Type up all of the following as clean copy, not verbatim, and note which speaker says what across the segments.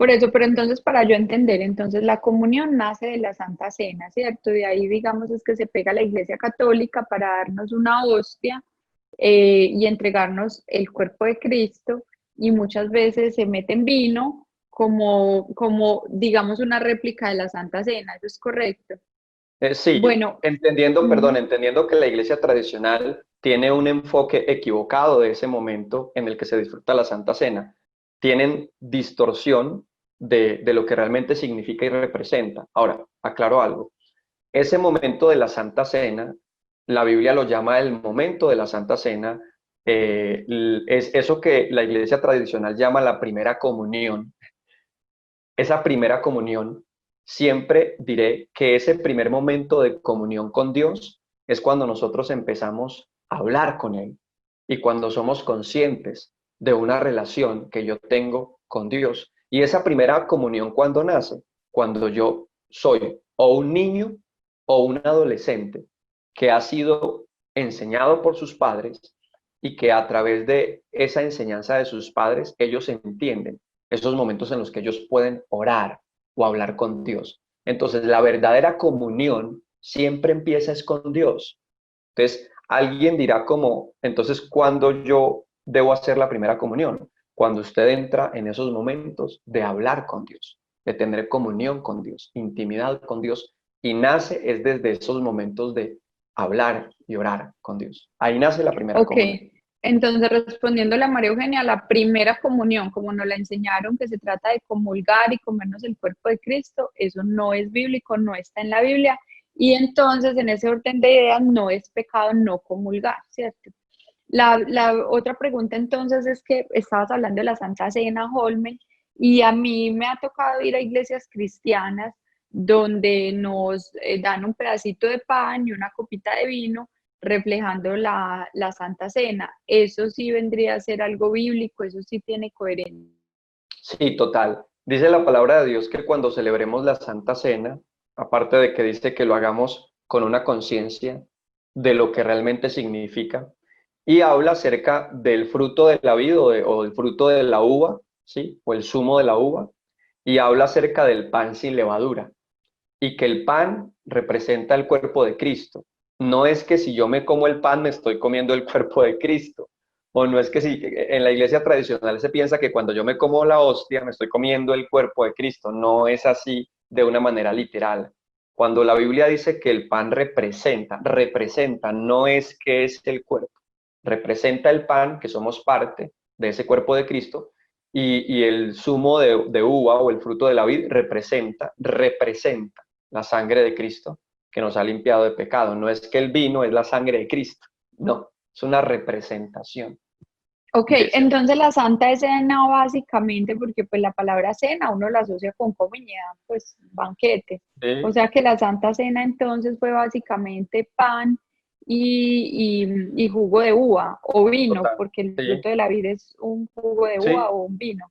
Speaker 1: Por eso, pero entonces para yo entender, entonces la comunión nace de la Santa Cena, ¿cierto? De ahí, digamos, es que se pega la Iglesia Católica para darnos una hostia y entregarnos el cuerpo de Cristo, y muchas veces se mete en vino como, digamos, una réplica de la Santa Cena, ¿eso es correcto?
Speaker 2: Sí,
Speaker 1: Bueno,
Speaker 2: entendiendo, perdón,
Speaker 1: ujú,
Speaker 2: entendiendo que la iglesia tradicional tiene un enfoque equivocado de ese momento en el que se disfruta la Santa Cena. Tienen distorsión de lo que realmente significa y representa. Ahora, aclaro algo. Ese momento de la Santa Cena, la Biblia lo llama el momento de la Santa Cena, es eso que la iglesia tradicional llama la primera comunión. Esa primera comunión, siempre diré que ese primer momento de comunión con Dios es cuando nosotros empezamos a hablar con Él y cuando somos conscientes de una relación que yo tengo con Dios. Y esa primera comunión, ¿cuándo nace? Cuando yo soy o un niño o un adolescente que ha sido enseñado por sus padres y que a través de esa enseñanza de sus padres ellos entienden esos momentos en los que ellos pueden orar o hablar con Dios. Entonces, la verdadera comunión siempre empieza es con Dios. Entonces, alguien dirá como, entonces, ¿cuándo yo debo hacer la primera comunión? Cuando usted entra en esos momentos de hablar con Dios, de tener comunión con Dios, intimidad con Dios, y nace es desde esos momentos de hablar y orar con Dios. Ahí nace la primera
Speaker 1: ok.
Speaker 2: comunión.
Speaker 1: Entonces, respondiéndole a María Eugenia, la primera comunión, como nos la enseñaron, que se trata de comulgar y comernos el cuerpo de Cristo, eso no es bíblico, no está en la Biblia. Y entonces, en ese orden de ideas, no es pecado no comulgar, ¿cierto? La otra pregunta entonces es que estabas hablando de la Santa Cena, Holmen, y a mí me ha tocado ir a iglesias cristianas donde nos dan un pedacito de pan y una copita de vino reflejando la Santa Cena. Eso sí vendría a ser algo bíblico, eso sí tiene coherencia.
Speaker 2: Sí, total. Dice la palabra de Dios que cuando celebremos la Santa Cena, aparte de que dice que lo hagamos con una conciencia de lo que realmente significa, y habla acerca del fruto de la vid o del fruto de la uva, ¿sí? O el zumo de la uva, y habla acerca del pan sin levadura, y que el pan representa el cuerpo de Cristo. No es que si yo me como el pan me estoy comiendo el cuerpo de Cristo, o no es que si en la iglesia tradicional se piensa que cuando yo me como la hostia me estoy comiendo el cuerpo de Cristo. No es así de una manera literal. Cuando la Biblia dice que el pan representa, no es que es el cuerpo, representa el pan, que somos parte de ese cuerpo de Cristo, y el zumo de uva o el fruto de la vid representa la sangre de Cristo que nos ha limpiado de pecado. No es que el vino es la sangre de Cristo, no, es una representación
Speaker 1: Ok,
Speaker 2: de ese.
Speaker 1: entonces la Santa Cena básicamente, porque pues la palabra cena uno la asocia con comunidad, pues banquete. O
Speaker 2: Sí,
Speaker 1: sea que la Santa Cena entonces fue básicamente pan y jugo de uva o vino,
Speaker 2: total.
Speaker 1: porque el
Speaker 2: Sí,
Speaker 1: fruto de la vida es un jugo de uva
Speaker 2: sí,
Speaker 1: o un vino.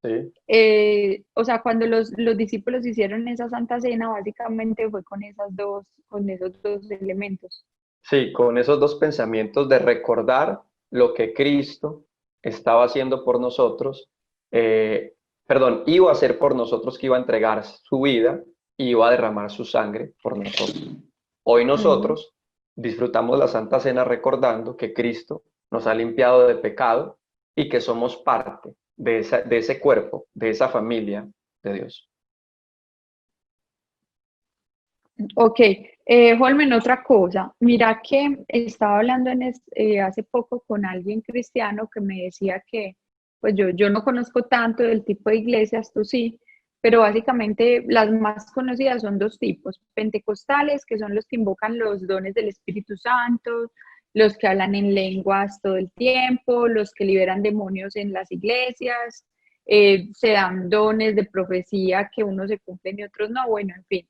Speaker 2: sí.
Speaker 1: O sea, cuando los discípulos hicieron esa Santa Cena, básicamente fue con esos dos elementos.
Speaker 2: Sí, con esos dos pensamientos de recordar lo que Cristo estaba haciendo por nosotros, perdón, iba a hacer por nosotros, que iba a entregar su vida y iba a derramar su sangre por nosotros. Hoy
Speaker 1: Ujú.
Speaker 2: nosotros disfrutamos la Santa Cena recordando que Cristo nos ha limpiado de pecado y que somos parte de ese cuerpo, de esa familia de Dios.
Speaker 1: Ok, Holmen, otra cosa. Mira que estaba hablando hace poco con alguien cristiano que me decía que, pues yo no conozco tanto del tipo de iglesias, tú sí, pero básicamente las más conocidas son dos tipos: pentecostales, que son los que invocan los dones del Espíritu Santo, los que hablan en lenguas todo el tiempo, los que liberan demonios en las iglesias, se dan dones de profecía que unos se cumplen y otros no, bueno, en fin.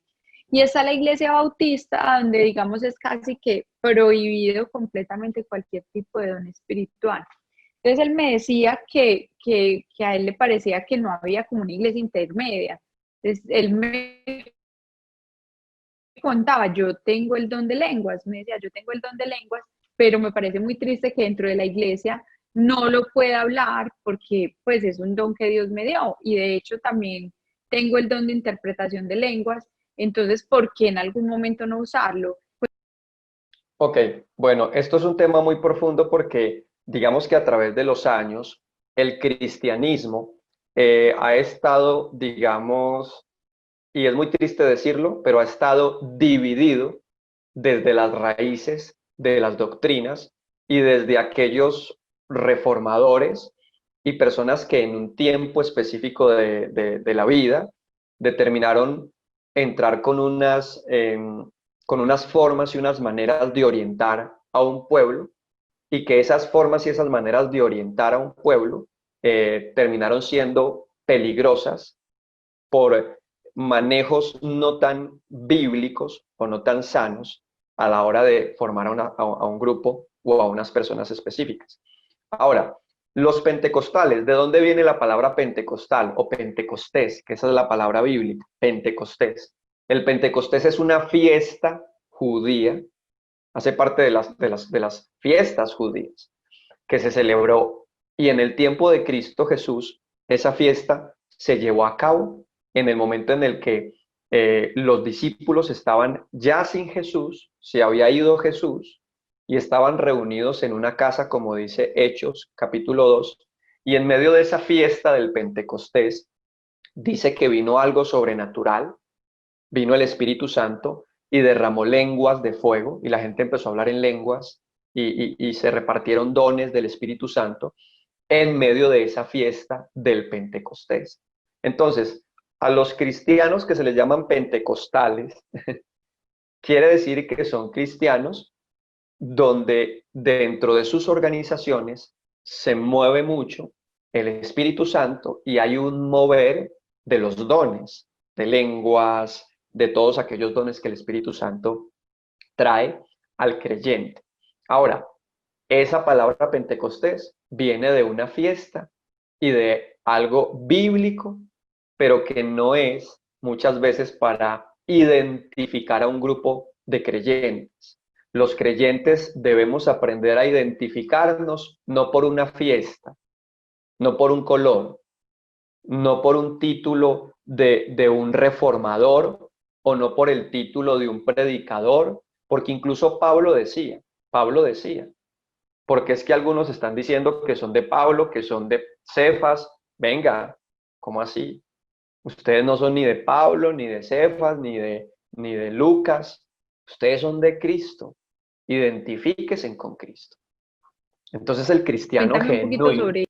Speaker 1: Y está la iglesia bautista, donde digamos es casi que prohibido completamente cualquier tipo de don espiritual. Entonces él me decía que a él le parecía que no había como una iglesia intermedia. Entonces él me contaba, yo tengo el don de lenguas, me decía, yo tengo el don de lenguas, pero me parece muy triste que dentro de la iglesia no lo pueda hablar porque pues es un don que Dios me dio. Y de hecho también tengo el don de interpretación de lenguas, entonces, ¿por qué en algún momento no usarlo?
Speaker 2: Ok, bueno, esto es un tema muy profundo porque digamos que a través de los años el cristianismo ha estado, digamos, y es muy triste decirlo, pero ha estado dividido desde las raíces de las doctrinas y desde aquellos reformadores y personas que en un tiempo específico de la vida determinaron entrar con unas formas y unas maneras de orientar a un pueblo, y que esas formas y esas maneras de orientar a un pueblo terminaron siendo peligrosas por manejos no tan bíblicos o no tan sanos a la hora de formar a un grupo o a unas personas específicas. Ahora, los pentecostales, ¿de dónde viene la palabra pentecostal o pentecostés? Que esa es la palabra bíblica, pentecostés. El pentecostés es una fiesta judía, hace parte de las fiestas judías que se celebró, y en el tiempo de Cristo Jesús, esa fiesta se llevó a cabo en el momento en el que los discípulos estaban ya sin Jesús, se había ido Jesús, y estaban reunidos en una casa, como dice Hechos, capítulo 2, y en medio de esa fiesta del Pentecostés, dice que vino algo sobrenatural, vino el Espíritu Santo y derramó lenguas de fuego, y la gente empezó a hablar en lenguas, y se repartieron dones del Espíritu Santo en medio de esa fiesta del Pentecostés. Entonces, a los cristianos que se les llaman pentecostales, quiere decir que son cristianos donde dentro de sus organizaciones se mueve mucho el Espíritu Santo y hay un mover de los dones, de lenguas, de todos aquellos dones que el Espíritu Santo trae al creyente. Ahora, esa palabra Pentecostés viene de una fiesta y de algo bíblico, pero que no es muchas veces para identificar a un grupo de creyentes. Los creyentes debemos aprender a identificarnos no por una fiesta, no por un color, no por un título de un reformador o no por el título de un predicador, porque incluso Pablo decía, porque es que algunos están diciendo que son de Pablo, que son de Cefas. Venga, ¿cómo así? Ustedes no son ni de Pablo, ni de Cefas, ni de Lucas. Ustedes son de Cristo. Identifíquense con Cristo. Entonces
Speaker 1: Cuéntame un poquito sobre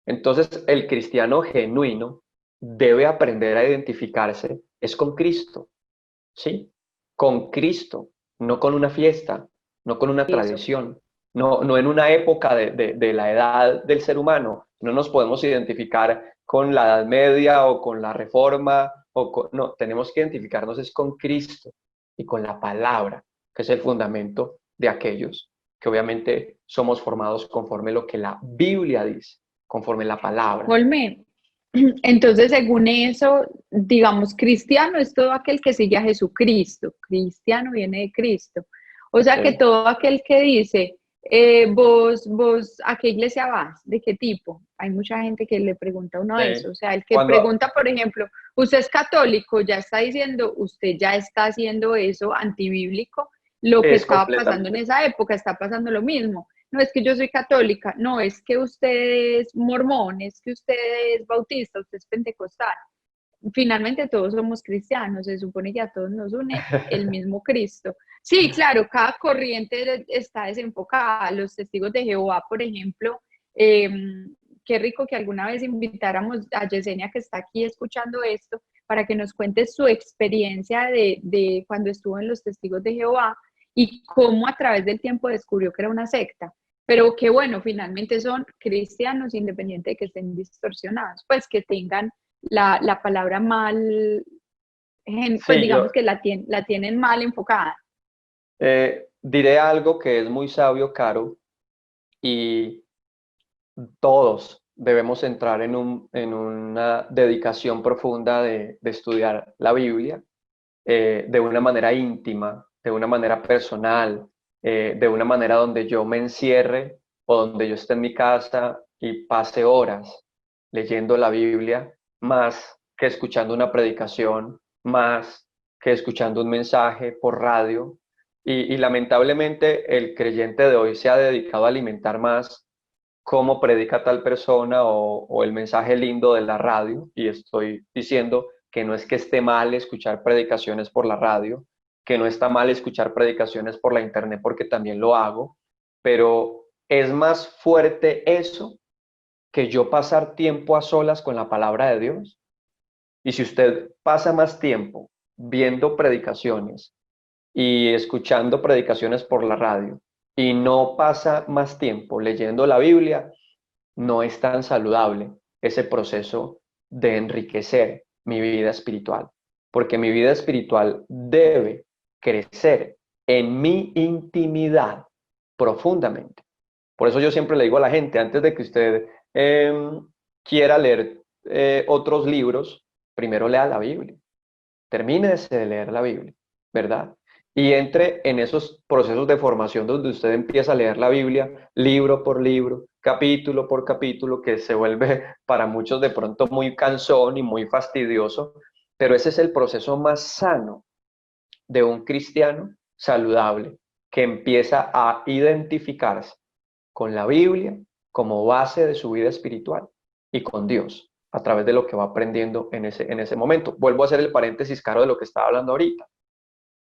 Speaker 2: entonces el cristiano genuino debe aprender a identificarse, es con Cristo, ¿sí? Con Cristo, no con una fiesta, no con una
Speaker 1: eso.
Speaker 2: tradición, no en una época de la edad del ser humano. No nos podemos identificar con la Edad Media o con la Reforma, no, tenemos que identificarnos es con Cristo y con la palabra, que es el fundamento de aquellos que obviamente somos formados conforme lo que la Biblia dice, conforme la palabra.
Speaker 1: Olme, entonces, según eso, digamos, cristiano es todo aquel que sigue a Jesucristo. Cristiano viene de Cristo. O sea que
Speaker 2: ¿Sí?
Speaker 1: todo aquel que dice, vos, ¿a qué iglesia vas? ¿De qué tipo? Hay mucha gente que le pregunta a uno eso.
Speaker 2: Sí.
Speaker 1: O sea, el que
Speaker 2: Cuando
Speaker 1: pregunta, por ejemplo, ¿usted es católico? Ya está diciendo, usted ya está haciendo eso antibíblico. Lo que
Speaker 2: es
Speaker 1: estaba pasando en
Speaker 2: completamente,
Speaker 1: esa época está pasando lo mismo. No es que yo soy católica, no, es que usted es mormón, es que usted es bautista, usted es pentecostal. Finalmente todos somos cristianos, se supone que a todos nos une el mismo Cristo. Sí, claro, cada corriente está desenfocada. Los testigos de Jehová, por ejemplo, eh, qué rico que alguna vez invitáramos a Yesenia, que está aquí escuchando esto, para que nos cuente su experiencia de cuando estuvo en los testigos de Jehová y cómo a través del tiempo descubrió que era una secta. Pero que bueno, finalmente son cristianos independiente de que estén distorsionados, pues que tengan la palabra mal, pues
Speaker 2: sí,
Speaker 1: digamos que la tienen mal enfocada.
Speaker 2: diré algo que es muy sabio, Caro, y todos debemos entrar en una dedicación profunda de estudiar la Biblia de una manera íntima, de una manera personal, de una manera donde yo me encierre o donde yo esté en mi casa y pase horas leyendo la Biblia, más que escuchando una predicación, más que escuchando un mensaje por radio. Y lamentablemente el creyente de hoy se ha dedicado a alimentar más cómo predica tal persona o el mensaje lindo de la radio. Y estoy diciendo que no es que esté mal escuchar predicaciones por la radio, que no está mal escuchar predicaciones por la internet, porque también lo hago, pero es más fuerte eso que yo pasar tiempo a solas con la palabra de Dios. Y si usted pasa más tiempo viendo predicaciones y escuchando predicaciones por la radio y no pasa más tiempo leyendo la Biblia, no es tan saludable ese proceso de enriquecer mi vida espiritual, porque mi vida espiritual debe crecer en mi intimidad profundamente. Por eso yo siempre le digo a la gente, antes de que usted quiera leer otros libros, primero lea la Biblia, termine de leer la Biblia, ¿verdad? Y entre en esos procesos de formación donde usted empieza a leer la Biblia, libro por libro, capítulo por capítulo, que se vuelve para muchos de pronto muy cansón y muy fastidioso, pero ese es el proceso más sano de un cristiano saludable, que empieza a identificarse con la Biblia como base de su vida espiritual y con Dios a través de lo que va aprendiendo en ese momento. Vuelvo a hacer el paréntesis, Caro, de lo que estaba hablando ahorita,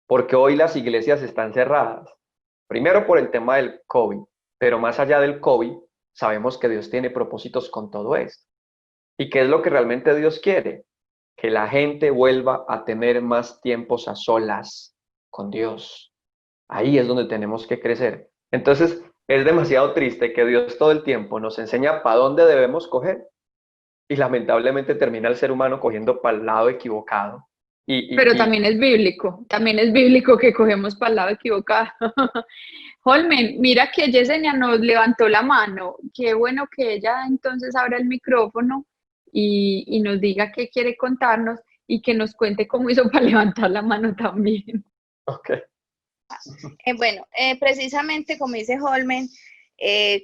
Speaker 2: porque hoy las iglesias están cerradas, primero por el tema del COVID, pero más allá del COVID, sabemos que Dios tiene propósitos con todo esto. ¿Y qué es lo que realmente Dios quiere? Que la gente vuelva a tener más tiempos a solas con Dios. Ahí es donde tenemos que crecer. Entonces, es demasiado triste que Dios todo el tiempo nos enseña para dónde debemos coger y lamentablemente termina el ser humano cogiendo para el lado equivocado.
Speaker 1: Pero también es bíblico que cogemos para el lado equivocado. Holmen, mira que Yesenia nos levantó la mano. Qué bueno que ella entonces abra el micrófono y nos diga qué quiere contarnos y que nos cuente cómo hizo para levantar la mano también.
Speaker 2: Ok.
Speaker 3: Bueno, precisamente como dice Holmen,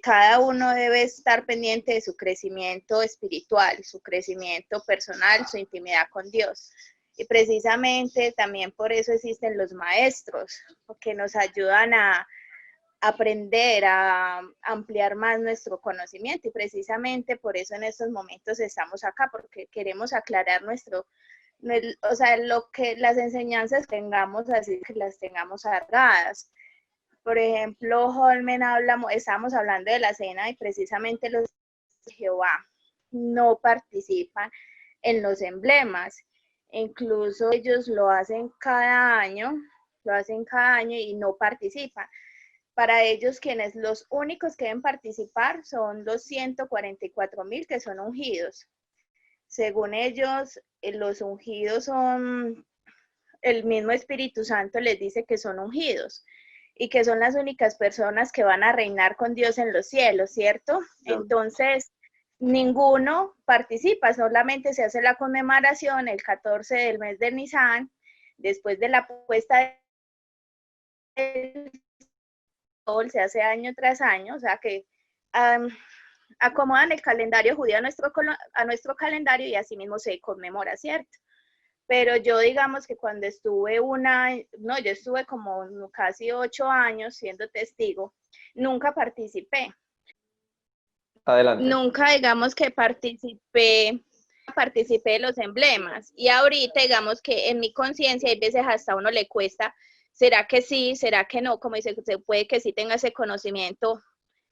Speaker 3: cada uno debe estar pendiente de su crecimiento espiritual, su crecimiento personal, su intimidad con Dios. Y precisamente también por eso existen los maestros, que nos ayudan a aprender, a ampliar más nuestro conocimiento. Y precisamente por eso en estos momentos estamos acá, porque queremos aclarar las enseñanzas tengamos, así que las tengamos alargadas. Por ejemplo, Holmen estamos hablando de la cena y precisamente los de Jehová no participan en los emblemas. Incluso ellos lo hacen cada año y no participan. Para ellos, los únicos que deben participar son los 144,000 que son ungidos. Según ellos, los ungidos son, el mismo Espíritu Santo les dice que son ungidos y que son las únicas personas que van a reinar con Dios en los cielos, ¿cierto? Sí. Entonces, ninguno participa, solamente se hace la conmemoración el 14 del mes de Nisan, después de la puesta del sol, se hace año tras año, o sea que acomodan el calendario judío a nuestro calendario y así mismo se conmemora, ¿cierto? Pero yo digamos que cuando yo estuve como casi 8 años siendo testigo, nunca participé.
Speaker 2: Adelante.
Speaker 3: Nunca digamos que participé de los emblemas. Y ahorita digamos que en mi conciencia hay veces hasta a uno le cuesta, ¿será que sí? ¿Será que no? Como dice, se puede que sí tenga ese conocimiento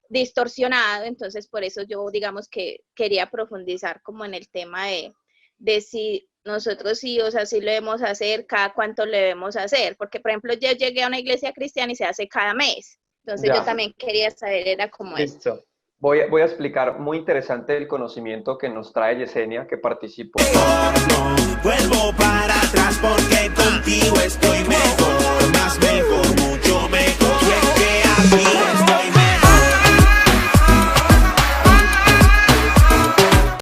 Speaker 3: distorsionado, entonces por eso yo digamos que quería profundizar como en el tema de si nosotros sí, o sea, sí lo debemos hacer, cada cuánto lo debemos hacer, porque por ejemplo yo llegué a una iglesia cristiana y se hace cada mes, entonces yo también quería saber, era como
Speaker 2: Listo. Esto. Voy a explicar, muy interesante el conocimiento que nos trae Yesenia, que participó.
Speaker 4: No vuelvo para atrás porque contigo estoy mejor, más mejor.